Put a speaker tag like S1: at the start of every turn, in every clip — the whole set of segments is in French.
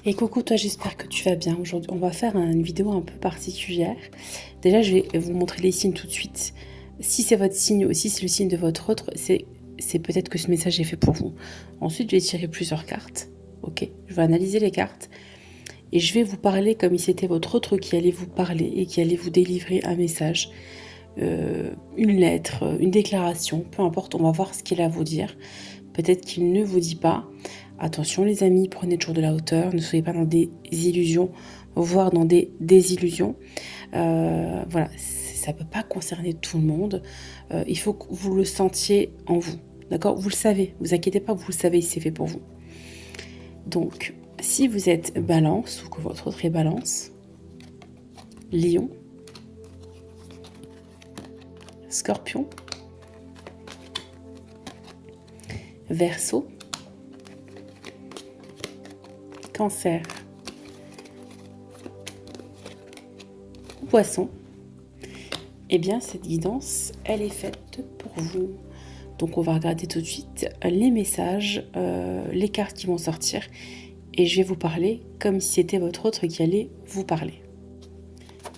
S1: Et coucou toi, j'espère que tu vas bien. Aujourd'hui, on va faire une vidéo un peu particulière. Déjà, je vais vous montrer les signes tout de suite. Si c'est votre signe ou si c'est le signe de votre autre, c'est peut-être que ce message est fait pour vous. Ensuite, je vais tirer plusieurs cartes. Ok, je vais analyser les cartes et je vais vous parler comme si c'était votre autre qui allait vous parler et qui allait vous délivrer un message, une lettre, une déclaration, peu importe. On va voir ce qu'il a à vous dire. Peut-être qu'il ne vous dit pas. Attention les amis, prenez toujours de la hauteur, ne soyez pas dans des illusions, voire dans des désillusions. Voilà, ça ne peut pas concerner tout le monde. Il faut que vous le sentiez en vous. D'accord? Vous le savez, vous inquiétez pas, vous le savez, c'est fait pour vous. Donc, si vous êtes balance ou que votre autre est balance, lion, scorpion, verseau, cancer, poisson, eh bien cette guidance, elle est faite pour vous. Donc on va regarder tout de suite les messages, les cartes qui vont sortir et je vais vous parler comme si c'était votre autre qui allait vous parler.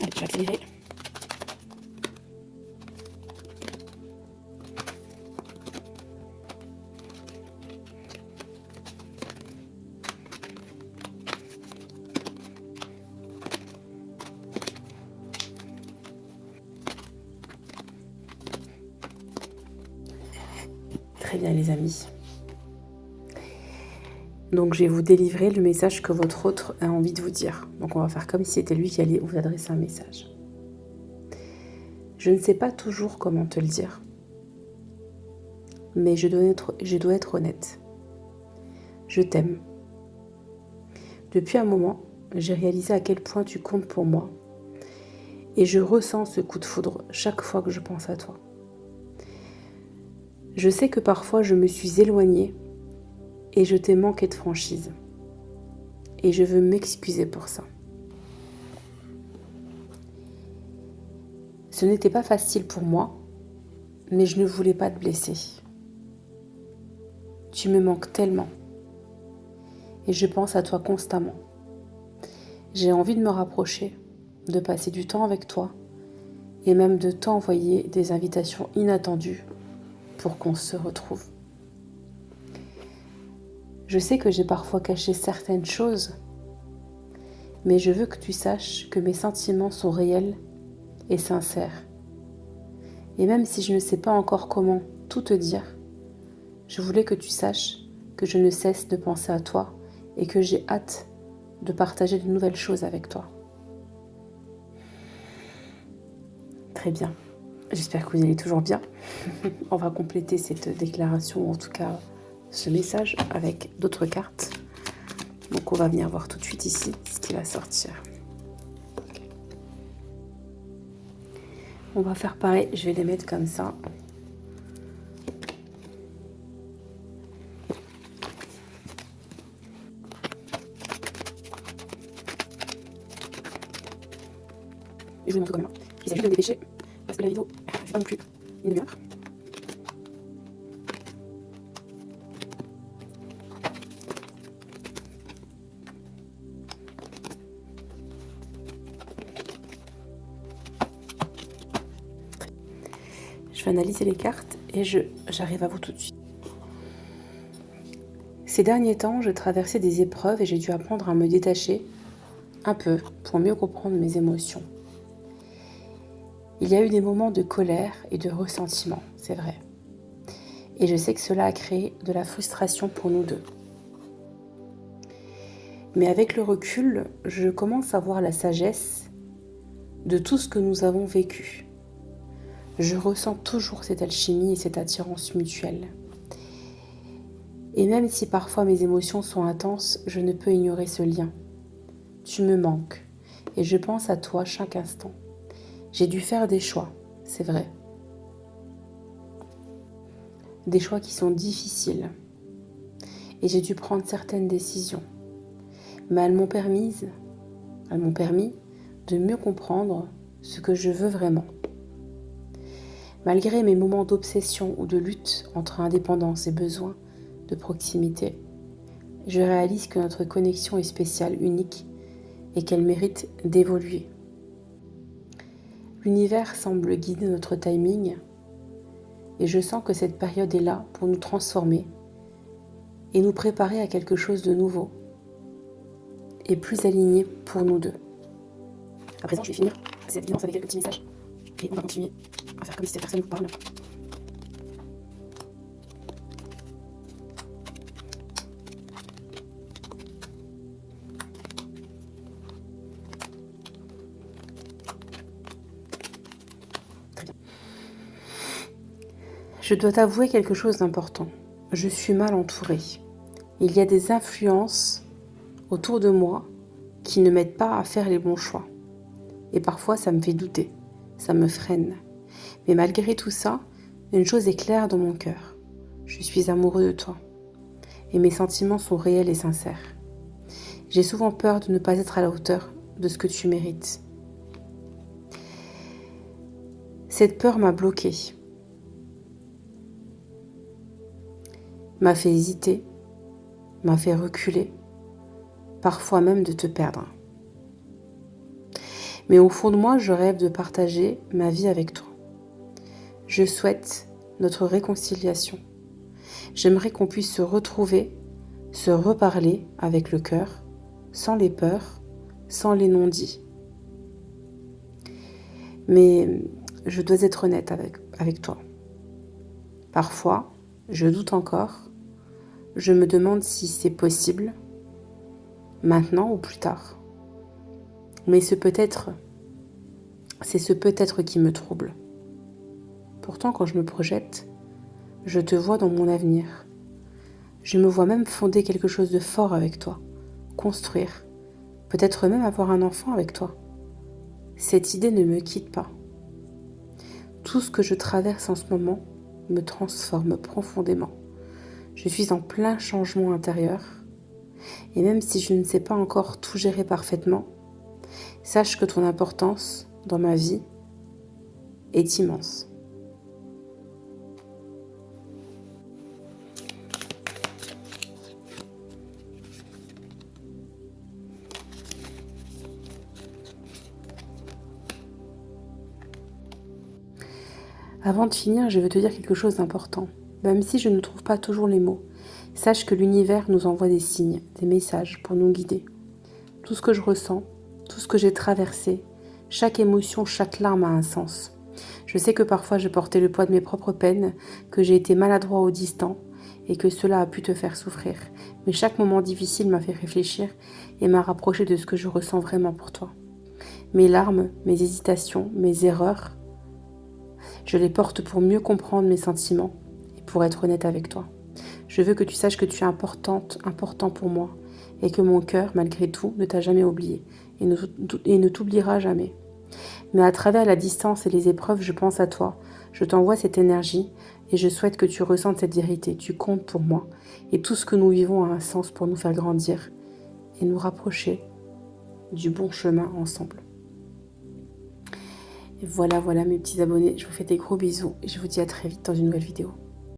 S1: Allez, je vais accélérer. Très bien les amis. Donc je vais vous délivrer le message que votre autre a envie de vous dire. Donc on va faire comme si c'était lui qui allait vous adresser un message. Je ne sais pas toujours comment te le dire, mais je dois être honnête. Je t'aime. Depuis un moment, j'ai réalisé à quel point tu comptes pour moi et je ressens ce coup de foudre chaque fois que je pense à toi. Je sais que parfois je me suis éloignée et je t'ai manqué de franchise. Et je veux m'excuser pour ça. Ce n'était pas facile pour moi, mais je ne voulais pas te blesser. Tu me manques tellement. Et je pense à toi constamment. J'ai envie de me rapprocher, de passer du temps avec toi et même de t'envoyer des invitations inattendues pour qu'on se retrouve. Je sais que j'ai parfois caché certaines choses, mais je veux que tu saches que mes sentiments sont réels et sincères. Et même si je ne sais pas encore comment tout te dire, je voulais que tu saches que je ne cesse de penser à toi et que j'ai hâte de partager de nouvelles choses avec toi. Très bien. J'espère que vous allez toujours bien. On va compléter cette déclaration, ou en tout cas ce message, avec d'autres cartes. Donc on va venir voir tout de suite ici ce qui va sortir. On va faire pareil, je vais les mettre comme ça. Je vous montre quand même. Il s'agit de me dépêcher parce que la vidéo ne fait pas non plus une demi-heure. Je vais analyser les cartes et j'arrive à vous tout de suite. Ces derniers temps, je traversais des épreuves et j'ai dû apprendre à me détacher un peu pour mieux comprendre mes émotions. Il y a eu des moments de colère et de ressentiment, c'est vrai. Et je sais que cela a créé de la frustration pour nous deux. Mais avec le recul, je commence à voir la sagesse de tout ce que nous avons vécu. Je ressens toujours cette alchimie et cette attirance mutuelle. Et même si parfois mes émotions sont intenses, je ne peux ignorer ce lien. Tu me manques et je pense à toi chaque instant. J'ai dû faire des choix, c'est vrai. Des choix qui sont difficiles. Et j'ai dû prendre certaines décisions. Mais elles m'ont permis de mieux comprendre ce que je veux vraiment. Malgré mes moments d'obsession ou de lutte entre indépendance et besoin de proximité, je réalise que notre connexion est spéciale, unique, et qu'elle mérite d'évoluer. L'univers semble guider notre timing, et je sens que cette période est là pour nous transformer et nous préparer à quelque chose de nouveau et plus aligné pour nous deux. À présent, je vais finir cette guidance avec quelques petits messages et on va continuer à faire comme si cette personne vous parle. Très bien. Je dois t'avouer quelque chose d'important. Je suis mal entourée. Il y a des influences autour de moi qui ne m'aident pas à faire les bons choix. Et parfois, ça me fait douter, ça me freine. Mais malgré tout ça, une chose est claire dans mon cœur. Je suis amoureux de toi. Et mes sentiments sont réels et sincères. J'ai souvent peur de ne pas être à la hauteur de ce que tu mérites. Cette peur m'a bloquée, m'a fait hésiter, m'a fait reculer, parfois même de te perdre. Mais au fond de moi, je rêve de partager ma vie avec toi. Je souhaite notre réconciliation. J'aimerais qu'on puisse se retrouver, se reparler avec le cœur, sans les peurs, sans les non-dits. Mais je dois être honnête avec toi. Parfois, je doute encore. Je me demande si c'est possible, maintenant ou plus tard. Mais c'est ce peut-être qui me trouble. Pourtant, quand je me projette, je te vois dans mon avenir. Je me vois même fonder quelque chose de fort avec toi, construire, peut-être même avoir un enfant avec toi. Cette idée ne me quitte pas. Tout ce que je traverse en ce moment me transforme profondément. Je suis en plein changement intérieur. Et même si je ne sais pas encore tout gérer parfaitement, sache que ton importance dans ma vie est immense. Avant de finir, je veux te dire quelque chose d'important. Même si je ne trouve pas toujours les mots, sache que l'univers nous envoie des signes, des messages pour nous guider. Tout ce que je ressens, tout ce que j'ai traversé, chaque émotion, chaque larme a un sens. Je sais que parfois je portais le poids de mes propres peines, que j'ai été maladroit ou distant et que cela a pu te faire souffrir. Mais chaque moment difficile m'a fait réfléchir et m'a rapproché de ce que je ressens vraiment pour toi. Mes larmes, mes hésitations, mes erreurs, je les porte pour mieux comprendre mes sentiments et pour être honnête avec toi. Je veux que tu saches que tu es important pour moi et que mon cœur, malgré tout, ne t'a jamais oublié et ne t'oubliera jamais. Mais à travers la distance et les épreuves, je pense à toi, je t'envoie cette énergie et je souhaite que tu ressentes cette vérité. Tu comptes pour moi et tout ce que nous vivons a un sens pour nous faire grandir et nous rapprocher du bon chemin ensemble. Et voilà mes petits abonnés, je vous fais des gros bisous et je vous dis à très vite dans une nouvelle vidéo.